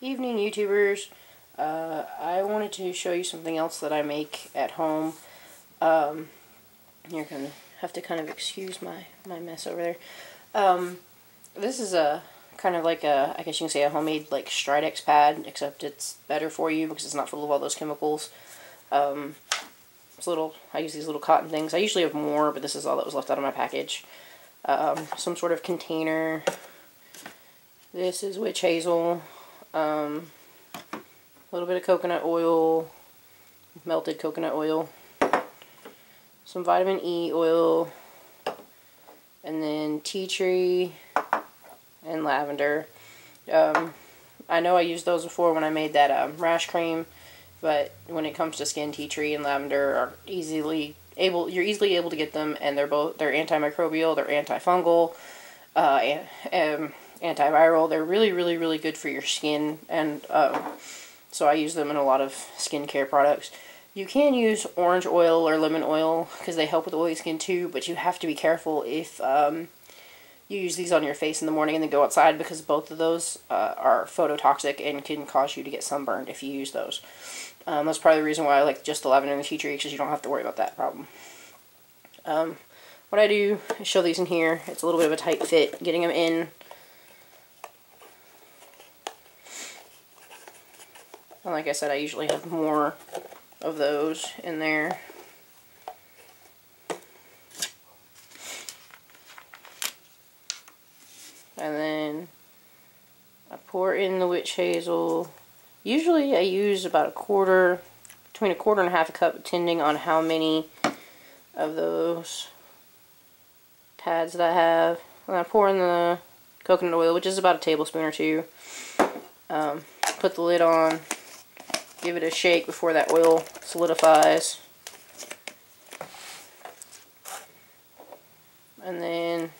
Evening YouTubers. I wanted to show you something else that I make at home. You're going to have to kind of excuse my mess over there. This is a kind of like a, I guess you can say a homemade like Stridex pad, except it's better for you because it's not full of all those chemicals. It's little, I use these little cotton things. I usually have more, but this is all that was left out of my package. Some sort of container. This is witch hazel. A little bit of coconut oil, melted coconut oil, some vitamin E oil, and then tea tree and lavender. I know I used those before when I made that rash cream, but when it comes to skin, tea tree and lavender are you're easily able to get them, and they're antimicrobial, they're antifungal, antiviral. They're really, really, really good for your skin, and so I use them in a lot of skincare products. You can use orange oil or lemon oil because they help with oily skin too, but you have to be careful if you use these on your face in the morning and then go outside, because both of those are phototoxic and can cause you to get sunburned if you use those. That's probably the reason why I like just the lavender and the tea tree, because you don't have to worry about that problem. What I do is show these in here. It's a little bit of a tight fit getting them in. And like I said, I usually have more of those in there. And then I pour in the witch hazel. Usually I use about between a quarter and a half a cup, depending on how many of those pads that I have. And I pour in the coconut oil, which is about a tablespoon or two. Put the lid on. Give it a shake before that oil solidifies. And then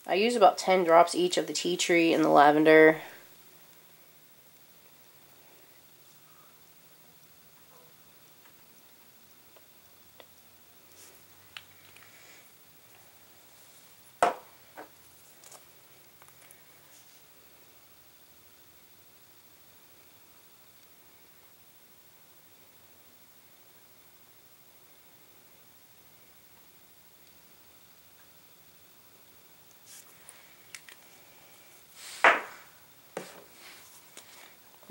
I use about 10 drops each of the tea tree and the lavender.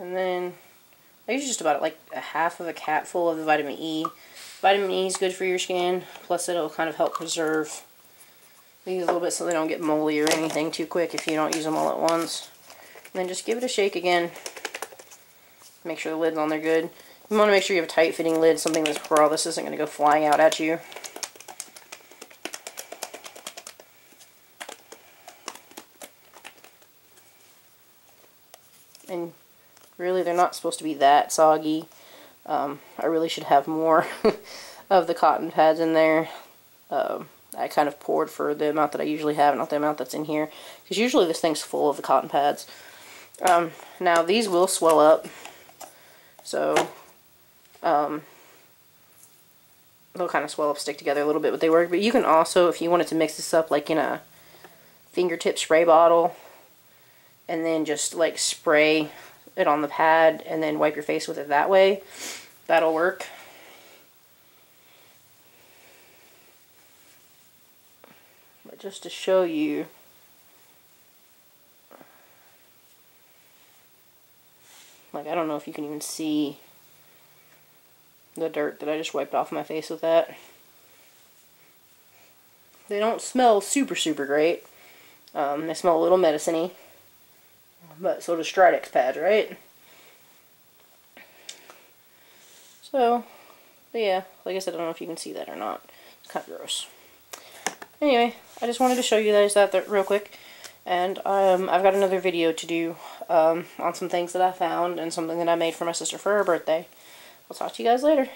And then I use just about like a half of a capful of the vitamin E. Vitamin E is good for your skin, plus it'll kind of help preserve these a little bit so they don't get moldy or anything too quick if you don't use them all at once. And then just give it a shake again. Make sure the lid's on there good. You want to make sure you have a tight fitting lid, something that's where all this isn't going to go flying out at you. And really, they're not supposed to be that soggy. I really should have more of the cotton pads in there. I kind of poured for the amount that I usually have, not the amount that's in here, because usually this thing's full of the cotton pads. Now, these will swell up, so they'll kind of swell up, stick together a little bit, but they work. But you can also, if you wanted to mix this up like in a fingertip spray bottle, and then just like spray it on the pad and then wipe your face with it that way, that'll work. But just to show you, like, I don't know if you can even see the dirt that I just wiped off my face with that. They don't smell super, super great. They smell a little medicine-y. But so does Stridex pads, right? So, but yeah, like I said, I don't know if you can see that or not. It's kind of gross. Anyway, I just wanted to show you guys that real quick. And I've got another video to do on some things that I found and something that I made for my sister for her birthday. I'll talk to you guys later.